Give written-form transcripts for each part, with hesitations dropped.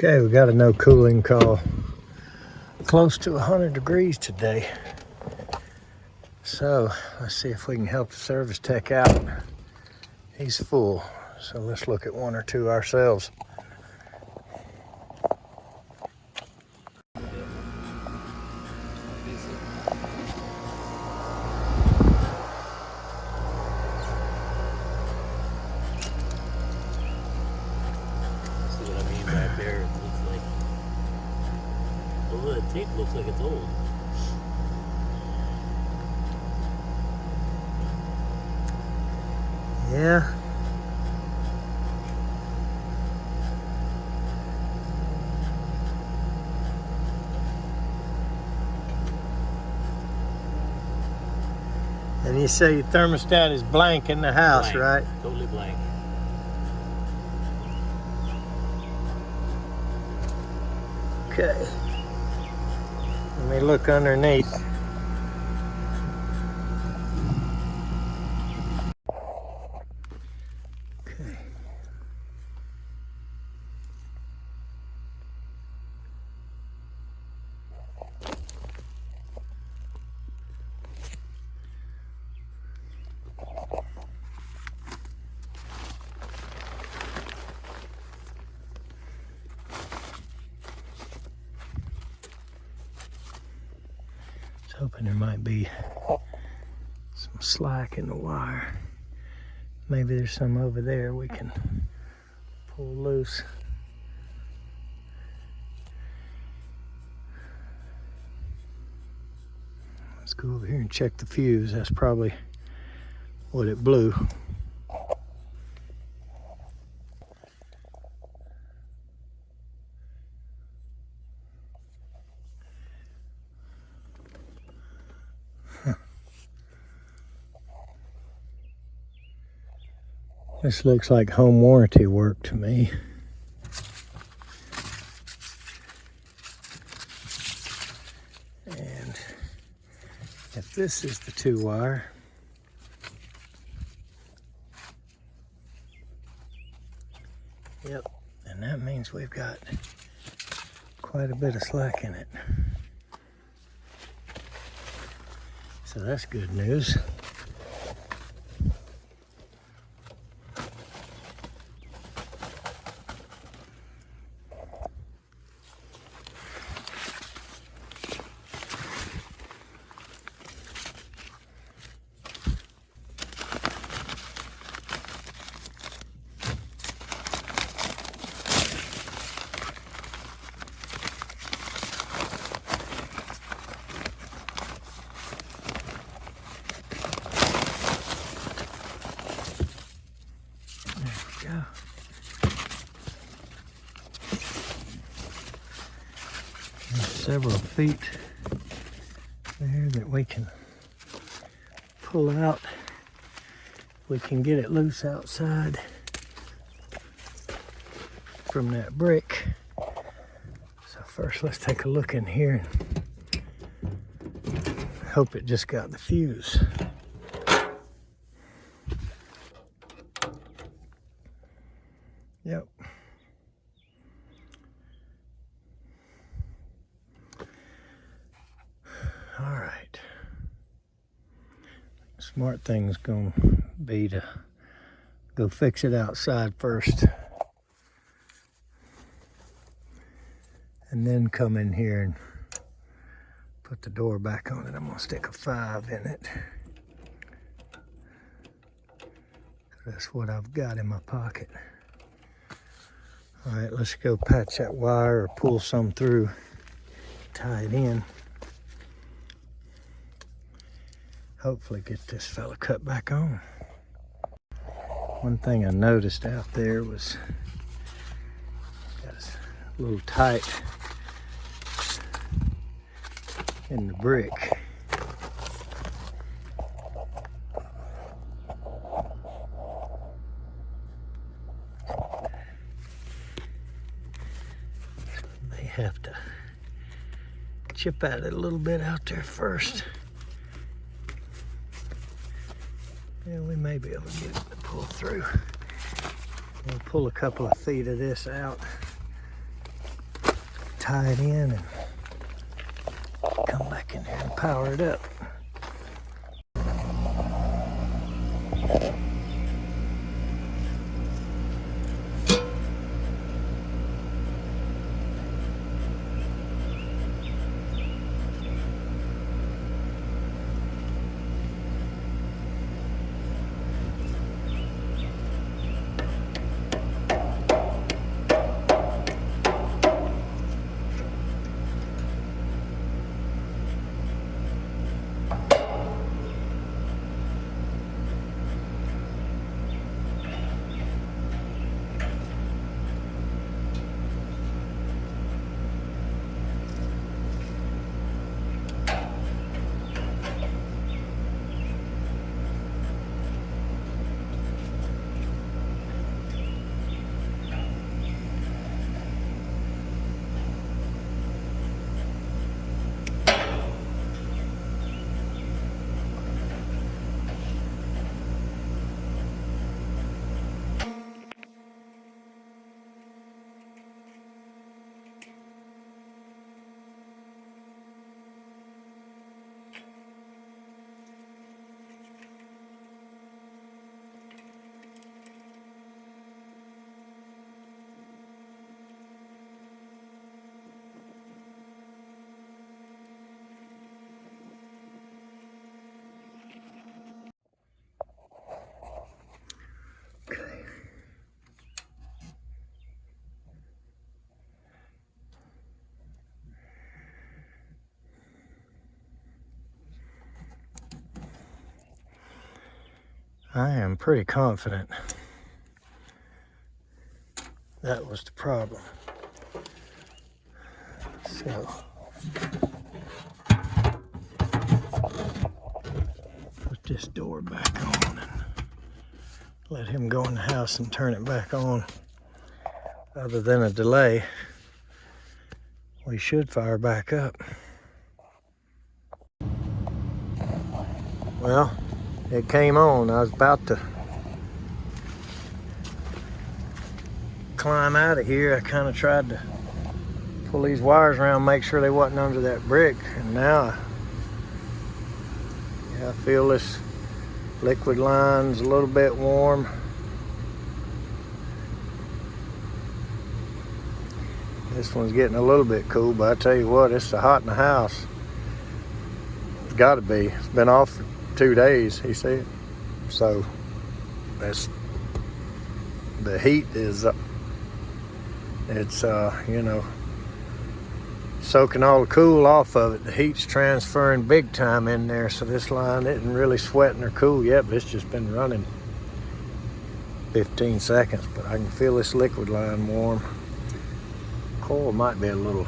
Okay, we got a no cooling call. Close to 100 degrees today. So let's see if we can help the service tech out. He's full, so let's look at one or two ourselves. The tape looks like it's old. Yeah. And you say your thermostat is blank in the house, Blank. right? Totally blank. Okay. Let me look underneath. Okay. Hoping there might be some slack in the wire. Maybe there's some over there we can pull loose. Let's go over here and check the fuse. That's probably what it blew. This looks like home warranty work to me. And if this is the 2-wire, yep, and that means we've got quite a bit of slack in it. So that's good news. Go. There's several feet there that we can pull out. We can get it loose outside from that brick. So first let's take a look in here and hope it just got the fuse. Yep. All right. Smart thing's gonna be to go fix it outside first. And then come in here and put the door back on it. I'm gonna stick a 5 in it. That's what I've got in my pocket. All right, let's go patch that wire or pull some through, tie it in. Hopefully get this fella cut back on. One thing I noticed out there was got a little tight in the brick. Have to chip at it a little bit out there first. Yeah, we may be able to get it to pull through. We'll pull a couple of feet of this out. tie it in and come back in here and power it up. Okay. I am pretty confident that was the problem. So, put this door back on and let him go in the house and turn it back on. Other than a delay, we should fire back up. Well, it came on. I was about to climb out of here. I kind of tried to pull these wires around, make sure they wasn't under that brick, and now I feel this liquid line's a little bit warm. This one's getting a little bit cool, but I tell you what, it's so hot in the house. It's got to be. It's been off for 2 days, he said. So that's, the heat is, it's you know, soaking all the cool off of it. The heat's transferring big time in there, so this line isn't really sweating or cool yet, but it's just been running 15 seconds. But I can feel this liquid line warm. Coil might be a little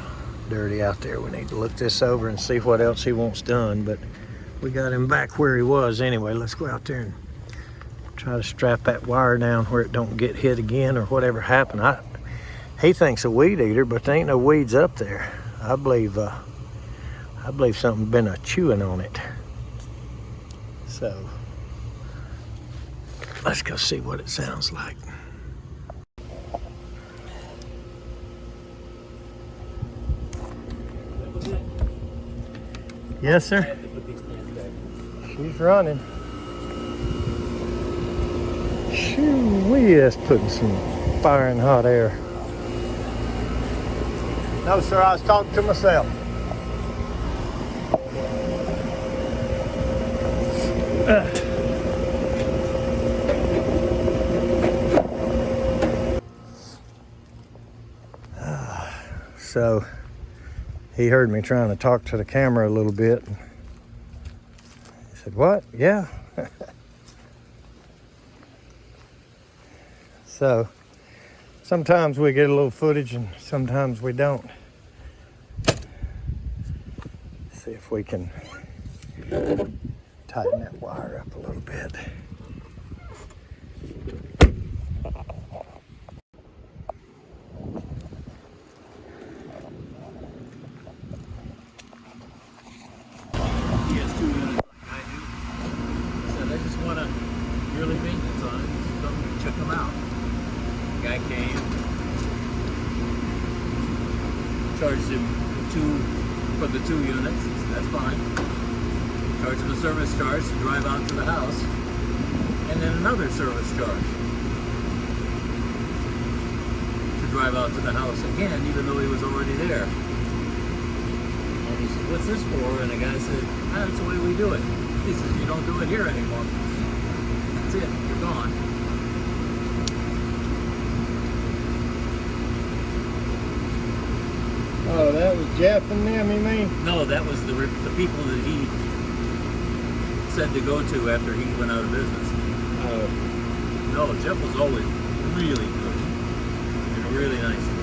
dirty out there. We need to look this over and see what else he wants done, but we got him back where he was anyway. Let's go out there and try to strap that wire down where it don't get hit again or whatever happened. He thinks a weed eater, but there ain't no weeds up there. I believe something been a chewing on it. So let's go see what it sounds like. Yes, sir. She's running. Shoo-wee, that's putting some fire and hot air. No, sir, I was talking to myself. So he heard me trying to talk to the camera a little bit. He said, "What? Yeah." So sometimes we get a little footage and sometimes we don't. See if we can tighten that wire up a little bit. Check them out. The guy came, charged him for the 2 units. That's fine. Charged him a service charge to drive out to the house, and then another service charge to drive out to the house again, even though he was already there. And he said, "What's this for?" And the guy said, "That's the way we do it." He says, "You don't do it here anymore. That's it. You're gone." Oh, that was Jeff and them, you mean? No, that was the people that he said to go to after he went out of business. Oh. No, Jeff was always really good and really nice to us.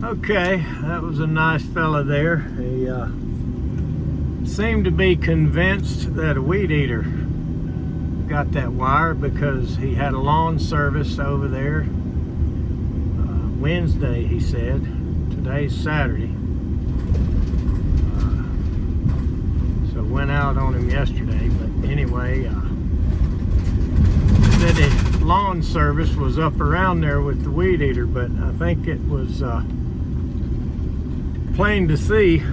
Okay, that was a nice fella there. He seemed to be convinced that a weed eater got that wire because he had a lawn service over there Wednesday, he said. Today's Saturday. So went out on him yesterday, but anyway, said the lawn service was up around there with the weed eater, but I think it was plain to see. I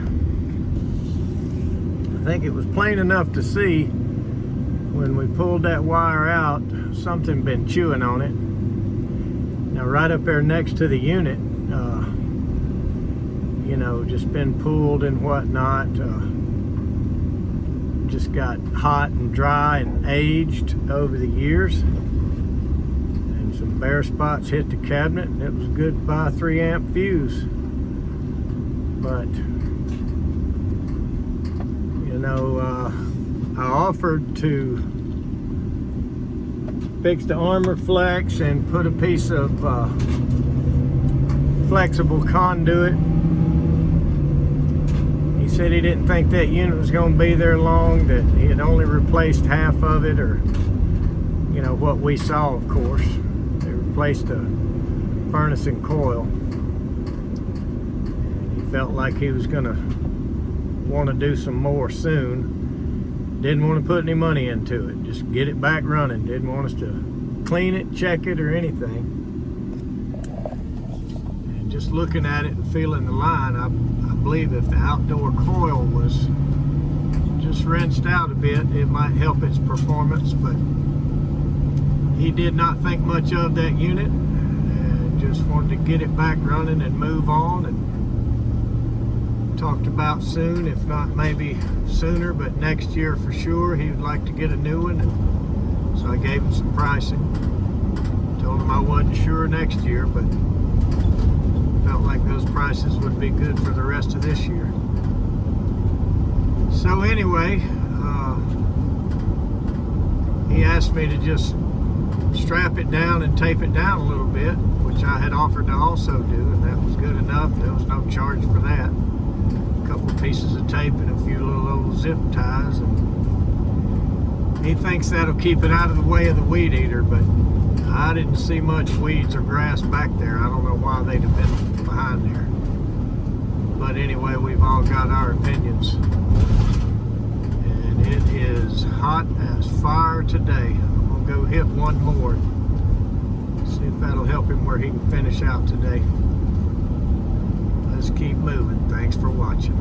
think it was plain enough to see when we pulled that wire out, something been chewing on it. Now right up there next to the unit, you know, just been pulled and whatnot. Just got hot and dry and aged over the years. And some bare spots hit the cabinet. It was a good by 3 amp fuse. But, you know, I offered to fix the armor flex and put a piece of flexible conduit. He said he didn't think that unit was going to be there long, that he had only replaced half of it, or, you know, what we saw, of course. They replaced a furnace and coil. Felt like he was gonna want to do some more soon. Didn't want to put any money into it, just get it back running. Didn't want us to clean it, check it, or anything. And just looking at it and feeling the line, I believe if the outdoor coil was just rinsed out a bit, it might help its performance. But he did not think much of that unit and just wanted to get it back running and move on. And talked about soon, if not maybe sooner, but next year for sure, he would like to get a new one. And so I gave him some pricing. Told him I wasn't sure proper next year, but felt like those prices would be good for the rest of this year. So anyway, he asked me to just strap it down and tape it down a little bit, which I had offered to also do, and that was good enough. There was no charge for that. A couple of pieces of tape and a few little old zip ties, and he thinks that'll keep it out of the way of the weed eater, but I didn't see much weeds or grass back there. I don't know why they'd have been behind there. But anyway, we've all got our opinions. And it is hot as fire today. I'm gonna go hit one more. See if that'll help him where he can finish out today. Let's keep moving. Thanks for watching.